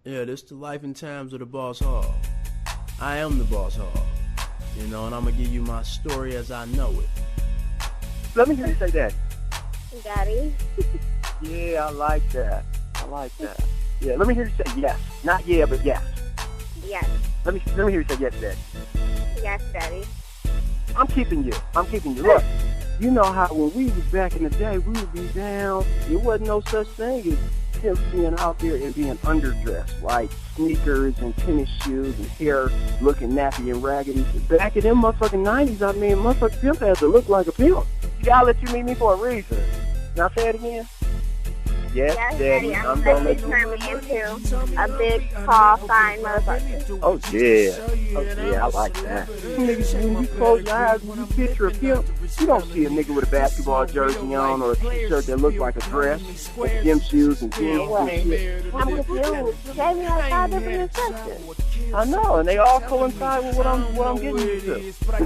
Yeah, this the life and times of the Boss Hog. I am the Boss Hog, and I'm gonna give you my story as I know it. Let me hear you say that. Daddy. Yeah, I like that. Yeah, let me hear you say yes. Not yeah, but yes. Yes. Let me hear you say yes, Daddy. Yes, Daddy. I'm keeping you. Look, you know how when we was back in the day, we would be down. There wasn't no such thing as him being out there and being underdressed, like sneakers and tennis shoes and hair looking nappy and raggedy. Back in them motherfucking 90s, I mean, motherfucking pimp had to look like a pimp. You gotta let you meet me for a reason. Now say it again. Yes, Daddy. I'm gonna let you turn me into a big, tall, fine motherfucker. Oh yeah, I like that. Niggas, when you close your eyes, when you picture a pimp, you don't see a nigga with a basketball jersey on or a t-shirt that looks like a dress, and gym shoes and jeans and shit. I'm confused. You gave me like 5 different instructions. I know, and they all coincide with what I'm getting you to.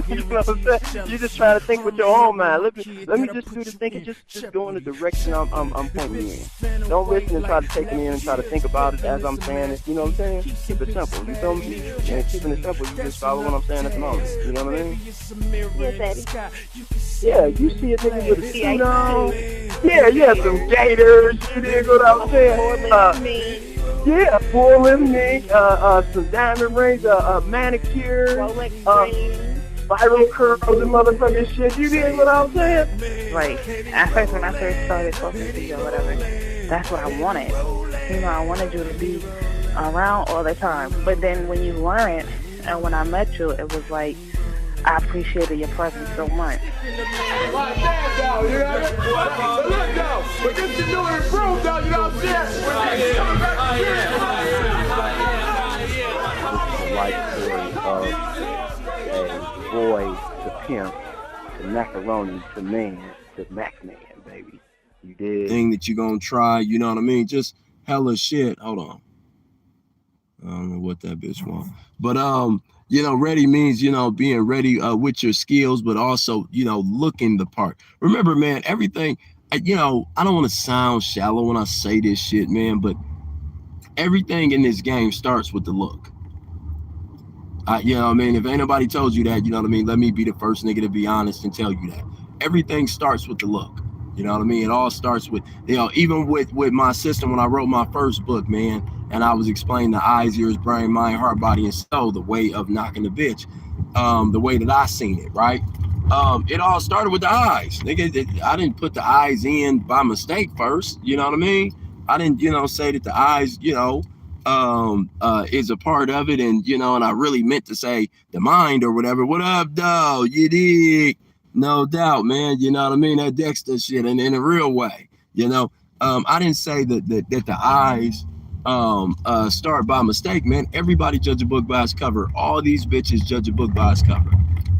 You know what I'm saying? You're just trying to think with your own mind. Let me just do the thinking. Just go in the direction I'm pointing you in. Don't listen and try to take me in and try to think about it as I'm saying it. You know what I'm saying? Keep it simple. You feel me? And keeping it simple, you just follow what I'm saying at the moment. You know what I mean? Yes, Daddy. Yeah, you see a nigga with a suit on. Yeah, some gators. You didn't go what I'm saying? Yeah, full mink, some diamond rings, manicure, viral curls and motherfucking shit. You did what I'm saying? Like, at first when I first started talking to you or whatever, that's what I wanted. I wanted you to be around all the time. But then when you weren't, and when I met you, it was like, I appreciated your presence so much. Life story of a boy to pimp to macaroni to man to Mac man, baby. You did. Thing that you gonna try, you know what I mean? Just hella shit. Hold on. I don't know what that bitch want. But ready means, being ready with your skills, but also, looking the part. Remember, man, everything, I don't want to sound shallow when I say this shit, man, but everything in this game starts with the look. You know what I mean? If ain't nobody told you that, you know what I mean? Let me be the first nigga to be honest and tell you that. Everything starts with the look. You know what I mean? It all starts with, even with my system when I wrote my first book, man, and I was explaining the eyes, ears, brain, mind, heart, body, and soul, the way of knocking the bitch, the way that I seen it, right? It all started with the eyes. Nigga, I didn't put the eyes in by mistake first, you know what I mean? I didn't, say that the eyes, is a part of it, and and I really meant to say the mind or whatever. What up, dog? You dig? No doubt, man. You know what I mean? That Dexter shit, and in a real way. I didn't say that the eyes start by mistake, man. Everybody judge a book by its cover. All these bitches judge a book by its cover.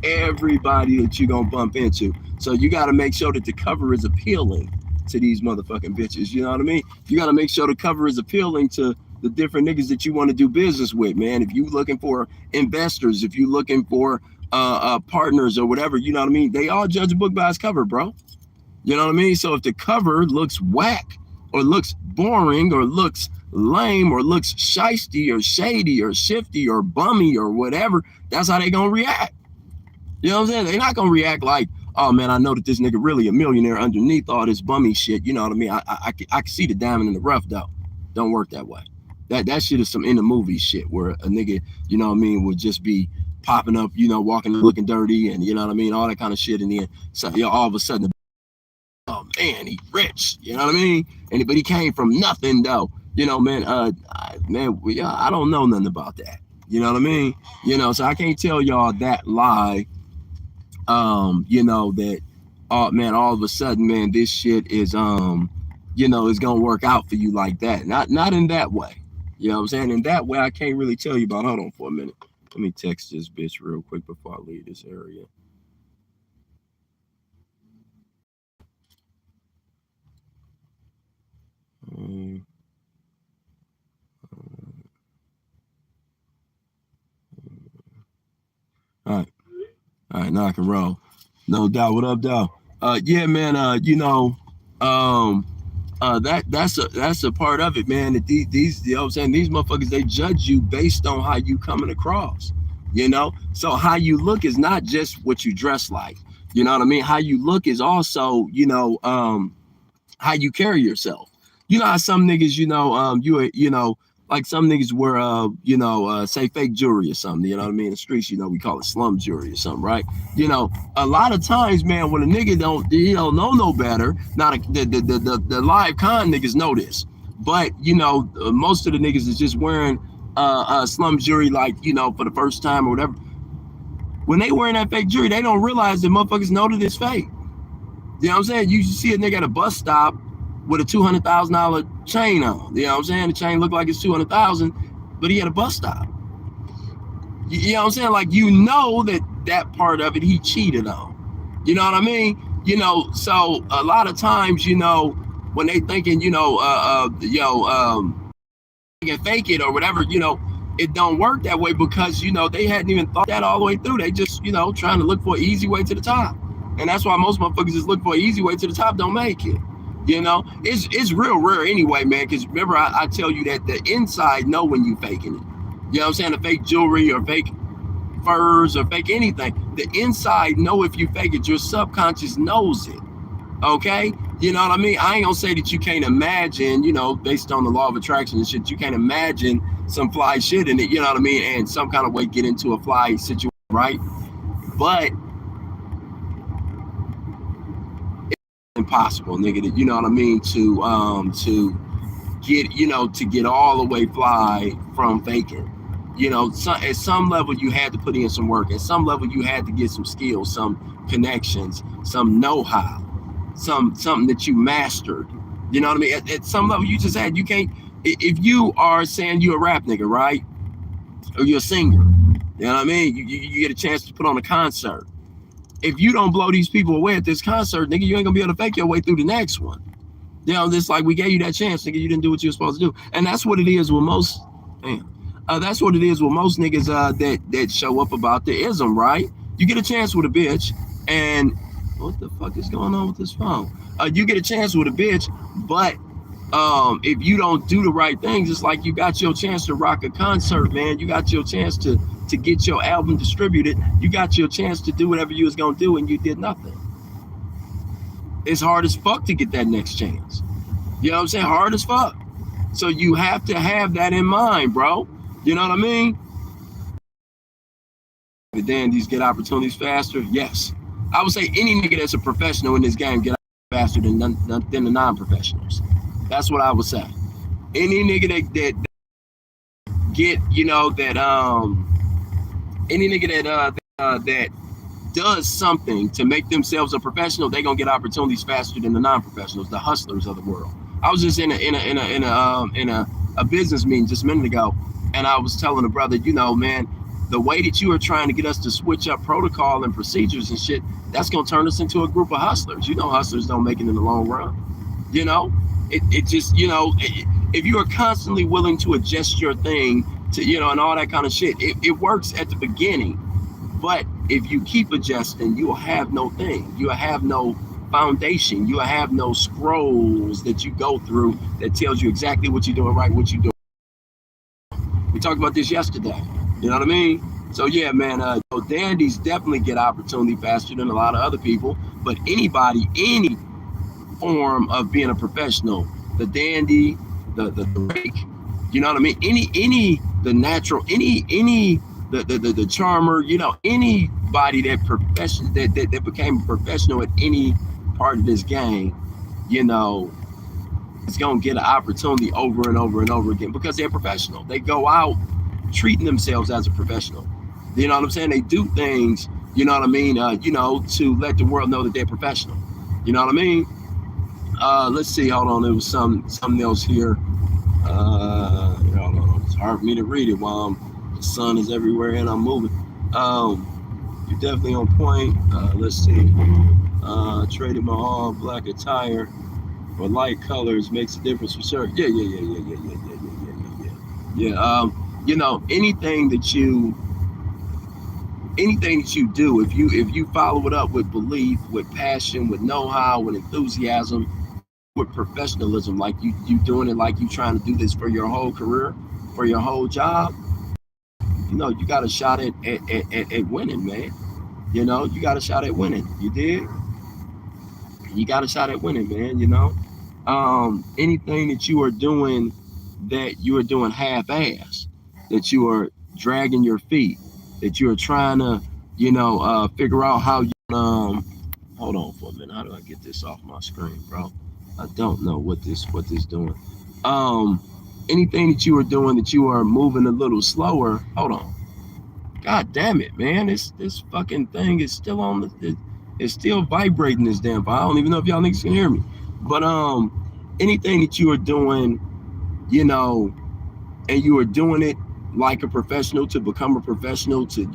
Everybody that you gonna bump into. So you got to make sure that the cover is appealing to these motherfucking bitches. You know what I mean? You got to make sure the cover is appealing to the different niggas that you want to do business with, man. If you looking for investors, if you looking for partners or whatever, you know what I mean? They all judge a book by its cover, bro. You know what I mean? So if the cover looks whack or looks boring or looks lame or looks shisty or shady or shifty or bummy or whatever, that's how they gonna react. You know what I'm saying? They're not gonna react like, oh man, I know that this nigga really a millionaire underneath all this bummy shit. You know what I mean? I can see the diamond in the rough though. Don't work that way. That shit is some in the movie shit where a nigga, you know what I mean, would just be popping up, walking looking dirty and you know what I mean, all that kind of shit. And then so all of a sudden, oh man, he rich, you know what I mean? But he came from nothing though. Man, I don't know nothing about that. You know what I mean? So I can't tell y'all that lie. That man, all of a sudden, man, this shit is is gonna work out for you like that. Not in that way. You know what I'm saying? In that way, I can't really tell you about. Hold on for a minute. Let me text this bitch real quick before I leave this area. All right, now I can roll. No doubt. What up, dog? Yeah, man. That's a part of it, man. That these you know what I'm saying, these motherfuckers, they judge you based on how you coming across. So how you look is not just what you dress like. You know what I mean? How you look is also, how you carry yourself. You know how some niggas, like some niggas wear say fake jewelry or something, you know what I mean? In the streets, we call it slum jewelry or something, right? A lot of times, man, when a nigga don't know no better, not the live con niggas know this. But most of the niggas is just wearing slum jewelry, like, for the first time or whatever. When they wearing that fake jewelry, they don't realize that motherfuckers know that it's fake. You know what I'm saying? You see a nigga at a bus stop with a $200,000 chain on. You know what I'm saying? The chain looked like it's $200,000, but he had a bus stop. You know what I'm saying? Like, that part of it he cheated on. You know what I mean? So a lot of times, when they thinking, can fake it or whatever, it don't work that way because, they hadn't even thought that all the way through. They just, trying to look for an easy way to the top. And that's why most motherfuckers just look for an easy way to the top, don't make it. It's real rare anyway, man, because remember, I tell you that the inside know when you faking it. You know what I'm saying? The fake jewelry or fake furs or fake anything. The inside know if you fake it. Your subconscious knows it. Okay? You know what I mean? I ain't gonna say that you can't imagine, based on the law of attraction and shit, you can't imagine some fly shit in it, you know what I mean? And some kind of way get into a fly situation, right? But impossible, nigga, that, you know what I mean, to get all the way fly from faking. At some level you had to put in some work. At some level you had to get some skills, some connections, some know-how, something that you mastered. You know what I mean? At some level you just had, you can't, if you are saying you're a rap nigga, right? Or you're a singer, you know what I mean? You get a chance to put on a concert. If you don't blow these people away at this concert, nigga, you ain't gonna be able to fake your way through the next one. It's like, we gave you that chance, nigga. You didn't do what you were supposed to do. And that's what it is with most, that's what it is with most niggas that show up about the ism, right? You get a chance with a bitch, and what the fuck is going on with this phone? You get a chance with a bitch, but if you don't do the right things, it's like you got your chance to rock a concert, man. You got your chance to get your album distributed. You got your chance to do whatever you was gonna do, and you did nothing. It's hard as fuck to get that next chance. You know what I'm saying? Hard as fuck. So you have to have that in mind, bro. You know what I mean? The dandies get opportunities faster. Yes, I would say any nigga that's a professional in this game get faster than the non-professionals. That's what I would say. Any nigga that get, any nigga that does something to make themselves a professional, they gonna get opportunities faster than the non-professionals, the hustlers of the world. I was just in a business meeting just a minute ago, and I was telling a brother, man, the way that you are trying to get us to switch up protocol and procedures and shit, that's gonna turn us into a group of hustlers. Hustlers don't make it in the long run. It just, if you are constantly willing to adjust your thing to, and all that kind of shit, it works at the beginning. But if you keep adjusting, you will have no thing. You will have no foundation. You will have no scrolls that you go through that tells you exactly what you're doing right, what you're doing. We talked about this yesterday. You know what I mean? So yeah, man, dandies definitely get opportunity faster than a lot of other people. But anybody, any form of being a professional, the dandy, the rake, you know what I mean? The natural, the charmer, anybody that became a professional at any part of this game, is gonna get an opportunity over and over and over again because they're professional. They go out treating themselves as a professional. You know what I'm saying? They do things, you know what I mean, to let the world know that they're professional. You know what I mean? Let's see, hold on, there was something else here. Hold on, it's hard for me to read it while the sun is everywhere and I'm moving. You're definitely on point. Let's see. Traded my all black attire for light colors makes a difference for sure. Yeah. Anything that you do, if you follow it up with belief, with passion, with know-how, with enthusiasm, with professionalism, like you doing it like you trying to do this for your whole career, for your whole job, you got a shot at winning, man. You got a shot at winning. You did. You got a shot at winning, man. Anything that you are doing that you are doing half-ass, that you are dragging your feet, that you are trying to, figure out how you. Hold on for a minute. How do I get this off my screen, bro? I don't know what this doing. Anything that you are doing that you are moving a little slower. Hold on. God damn it, man! This fucking thing is still on it's still vibrating this damn phone. I don't even know if y'all niggas can hear me. But anything that you are doing, and you are doing it like a professional, to become a professional, to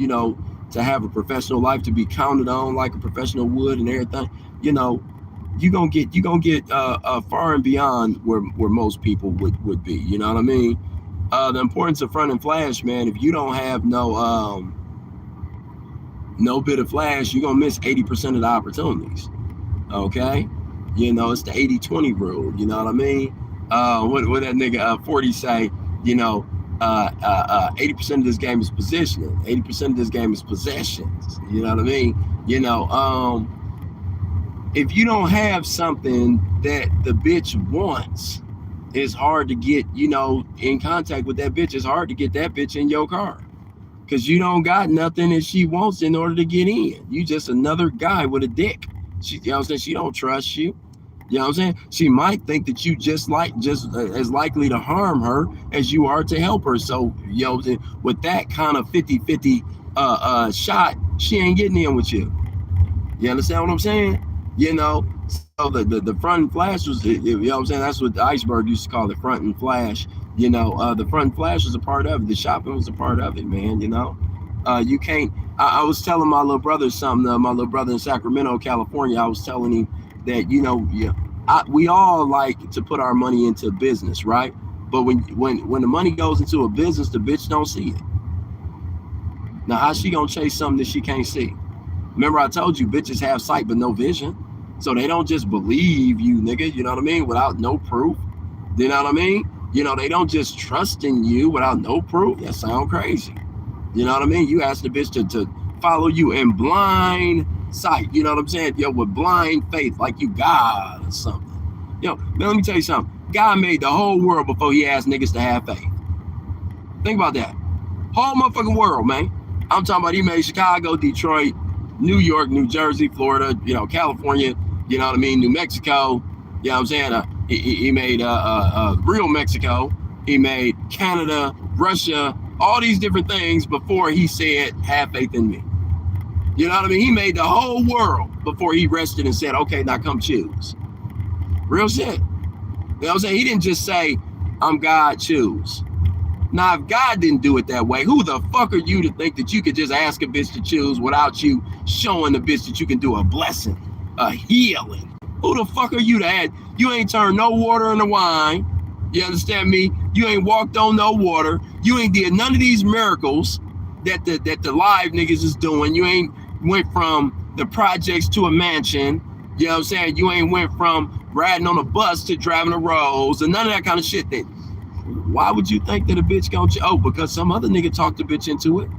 have a professional life, to be counted on like a professional would and everything, you're gonna get far and beyond where most people would be. You know what I mean? The importance of front and flash, man. If you don't have no bit of flash, you're gonna miss 80% of the opportunities. Okay, it's the 80-20 rule. You know what I mean? What that nigga 40 say? 80% of this game is positioning. 80% of this game is possessions. You know what I mean? If you don't have something that the bitch wants, it's hard to get, in contact with that bitch. It's hard to get that bitch in your car because you don't got nothing that she wants in order to get in. You just another guy with a dick. She don't trust you. You know what I'm saying? She might think that you just as likely to harm her as you are to help her. So, with that kind of 50-50 shot, she ain't getting in with you. You understand what I'm saying? So the front and flash was, you know what I'm saying? That's what the iceberg used to call the front and flash. The front and flash was a part of it. The shopping was a part of it, man. You can't. I was telling my little brother something. My little brother in Sacramento, California. I was telling him that we all like to put our money into business, right? But when the money goes into a business, the bitch don't see it. Now, how she gonna chase something that she can't see? Remember, I told you bitches have sight but no vision. So they don't just believe you, nigga, you know what I mean, without no proof. You know what I mean? They don't just trust in you without no proof. That sound crazy. You know what I mean? You ask the bitch to follow you in blind sight. You know what I'm saying? With blind faith, like you God or something. Man, let me tell you something. God made the whole world before he asked niggas to have faith. Think about that. Whole motherfucking world, man. I'm talking about he made Chicago, Detroit, New York, New Jersey, Florida, California, you know what I mean, New Mexico, you know what I'm saying? He made real Mexico. He made Canada, Russia, all these different things before he said, have faith in me. You know what I mean? He made the whole world before he rested and said, okay, now come choose. Real shit. You know what I'm saying? He didn't just say, I'm God, choose. Now, if God didn't do it that way, who the fuck are you to think that you could just ask a bitch to choose without you showing the bitch that you can do a blessing, a healing? Who the fuck are you to add? You ain't turned no water into wine. You understand me? You ain't walked on no water. You ain't did none of these miracles that the live niggas is doing. You ain't went from the projects to a mansion. You know what I'm saying? You ain't went from riding on a bus to driving a Rolls and none of that kind of shit. That why would you think that a bitch gonna because some other nigga talked the bitch into it?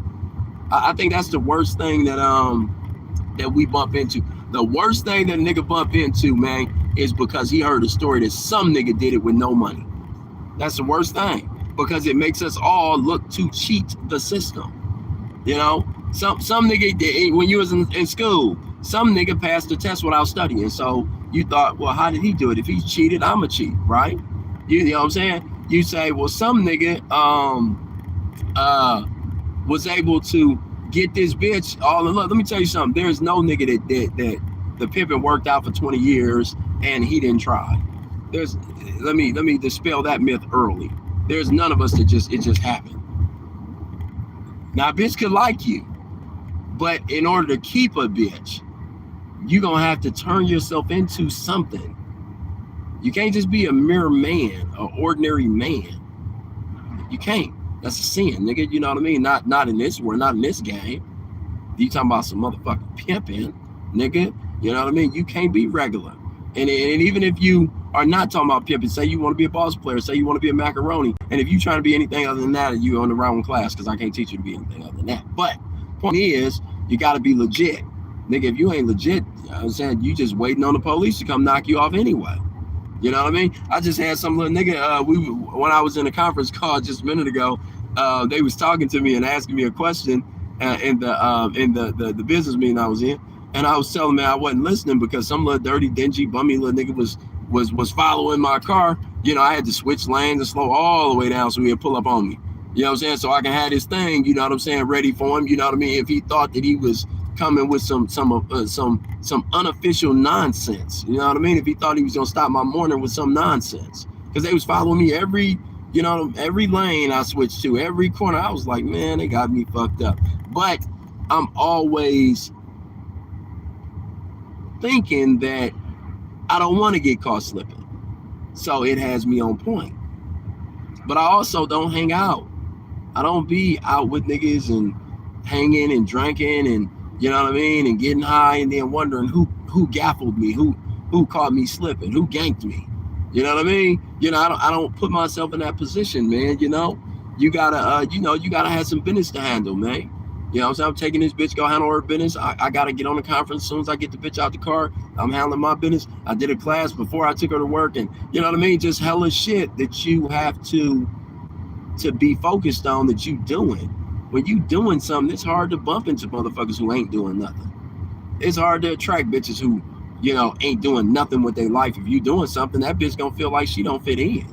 I think that's the worst thing that we bump into. The worst thing that a nigga bump into, man, is because he heard a story that some nigga did it with no money. That's the worst thing because it makes us all look to cheat the system. Some nigga, when you was in school, some nigga passed the test without studying. So you thought, well, how did he do it? If he cheated, I'ma cheat, right? You know what I'm saying? You say, well, some nigga was able to get this bitch all in love. Let me tell you something. There's no nigga that the pimpin' worked out for 20 years and he didn't try. Let me dispel that myth early. There's none of us that it just happened. Now, a bitch could like you, but in order to keep a bitch, you're gonna have to turn yourself into something. You can't just be a mere man, an ordinary man. You can't. That's a sin, nigga. You know what I mean? Not in this world, not in this game. You talking about some motherfucking pimping, nigga. You know what I mean? You can't be regular. And even if you are not talking about pimping. Say you want to be a boss player. Say you want to be a macaroni. And if you trying to be anything other than that, you on the wrong class, because I can't teach you to be anything other than that. But point is, you got to be legit. Nigga, if you ain't legit, you know what I'm saying, you just waiting on the police to come knock you off anyway. You know what I mean? I just had some little nigga, when I was in a conference call just a minute ago, they was talking to me and asking me a question in the business meeting I was in. And I was telling them I wasn't listening because some little dirty, dingy, bummy little nigga was following my car. You know, I had to switch lanes and slow all the way down so he would pull up on me. You know what I'm saying? So I can have this thing, you know what I'm saying, ready for him. You know what I mean? If he thought that he was coming with some unofficial nonsense, you know what I mean? If he thought he was gonna stop my morning with some nonsense, because they was following me every lane I switched to, every corner. I was like, man, they got me fucked up. But I'm always thinking that I don't want to get caught slipping, so it has me on point. But I also don't hang out. I don't be out with niggas and hanging and drinking and, you know what I mean, and getting high and then wondering who gaffled me, who caught me slipping, who ganked me. You know what I mean? You know, I don't put myself in that position, man. You know, you gotta you gotta have some business to handle, man. You know what I'm saying? I'm taking this bitch, go handle her business. I gotta get on the conference as soon as I get the bitch out the car. I'm handling my business. I did a class before I took her to work, and you know what I mean? Just hella shit that you have to be focused on that you doing. When you doing something, it's hard to bump into motherfuckers who ain't doing nothing. It's hard to attract bitches who, you know, ain't doing nothing with their life. If you doing something, that bitch gonna feel like she don't fit in.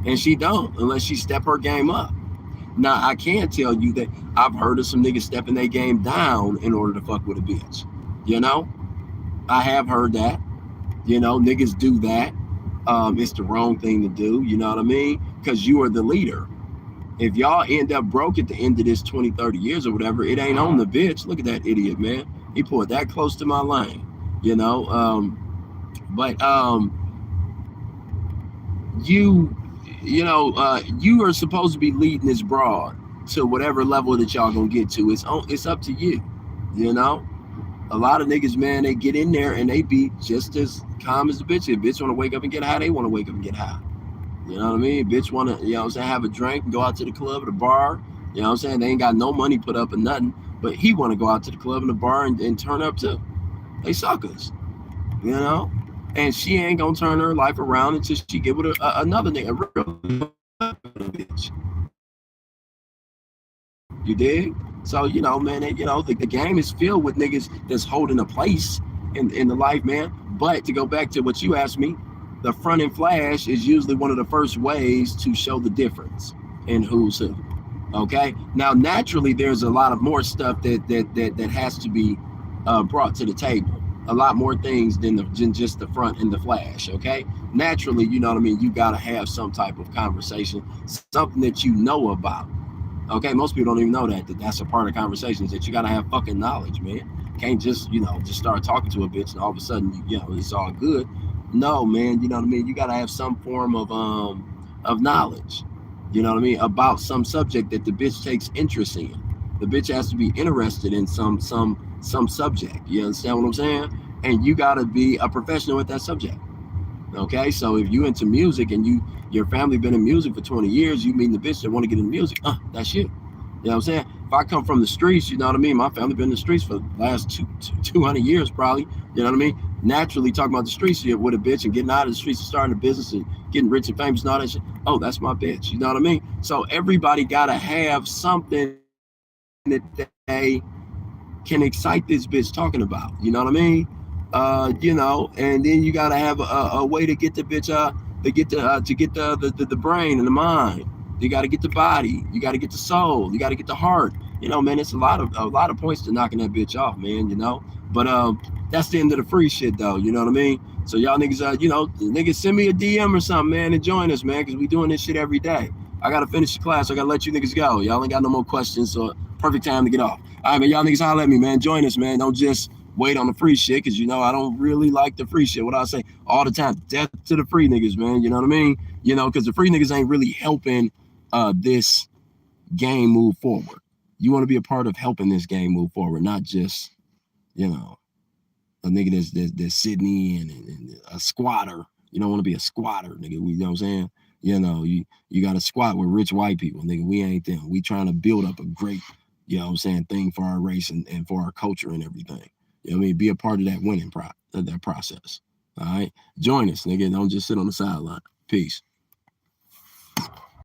And she don't, unless she step her game up. Now, I can tell you that I've heard of some niggas stepping their game down in order to fuck with a bitch. You know? I have heard that. You know, niggas do that. It's the wrong thing to do, you know what I mean? Because you are the leader. If y'all end up broke at the end of this 20, 30 years or whatever, it ain't on the bitch. Look at that idiot, man. He pulled that close to my lane, you know? You are supposed to be leading this broad to whatever level that y'all gonna get to. It's up to you, you know? A lot of niggas, man, they get in there and they be just as calm as the bitch. If bitch want to wake up and get high, they want to wake up and get high. You know what I mean? Bitch want to, you know what I'm saying, have a drink and go out to the club or the bar. You know what I'm saying? They ain't got no money put up or nothing, but he want to go out to the club and the bar and turn up too. They suckers, you know? And she ain't gonna turn her life around until she get with another nigga, a real bitch. You dig? So, you know, man, the game is filled with niggas that's holding a place in the life, man. But to go back to what you asked me, the front end flash is usually one of the first ways to show the difference in who's who. Okay. Now, naturally, there's a lot of more stuff that has to be brought to the table. A lot more things than just the front and the flash. Okay. Naturally, you know what I mean? You got to have some type of conversation, something that you know about. Okay. Most people don't even know that's a part of conversations, that you got to have fucking knowledge, man. Can't just, just start talking to a bitch and all of a sudden, it's all good. No, man, you know what I mean? You got to have some form of knowledge, you know what I mean, about some subject that the bitch takes interest in. The bitch has to be interested in some subject. You understand what I'm saying? And you got to be a professional with that subject. Okay, so if you into music and your family been in music for 20 years, you meet the bitch that want to get into music, that's you. You know what I'm saying? If I come from the streets, you know what I mean? My family been in the streets for the last 200 years probably, you know what I mean? Naturally talking about the streets here with a bitch and getting out of the streets and starting a business and getting rich and famous and all that shit. Oh, that's my bitch, you know what I mean? So everybody got to have something that they can excite this bitch talking about, you know what I mean? And then you got to have a way to get the bitch to get the brain and the mind. You got to get the body, you got to get the soul, you got to get the heart. You know, man, it's a lot of points to knocking that bitch off, man, you know. But that's the end of the free shit though, you know what I mean? So y'all niggas, niggas send me a DM or something, man, and join us, man, because we doing this shit every day. I gotta finish the class, so I gotta let you niggas go. Y'all ain't got no more questions, so perfect time to get off. All right, man, y'all niggas holler at me, man. Join us, man. Don't just wait on the free shit, because I don't really like the free shit. What I say all the time, death to the free niggas, man. You know what I mean? Because the free niggas ain't really helping this game move forward. You want to be a part of helping this game move forward, not just, a nigga that's Sydney and a squatter You don't want to be a squatter, nigga. You know what I'm saying? You know, you got to squat with rich white people, nigga. We ain't them. We trying to build up a great, you know what I'm saying, thing for our race and for our culture and everything. You know what I mean? Be a part of that winning that process. All right? Join us, nigga. Don't just sit on the sideline. Peace.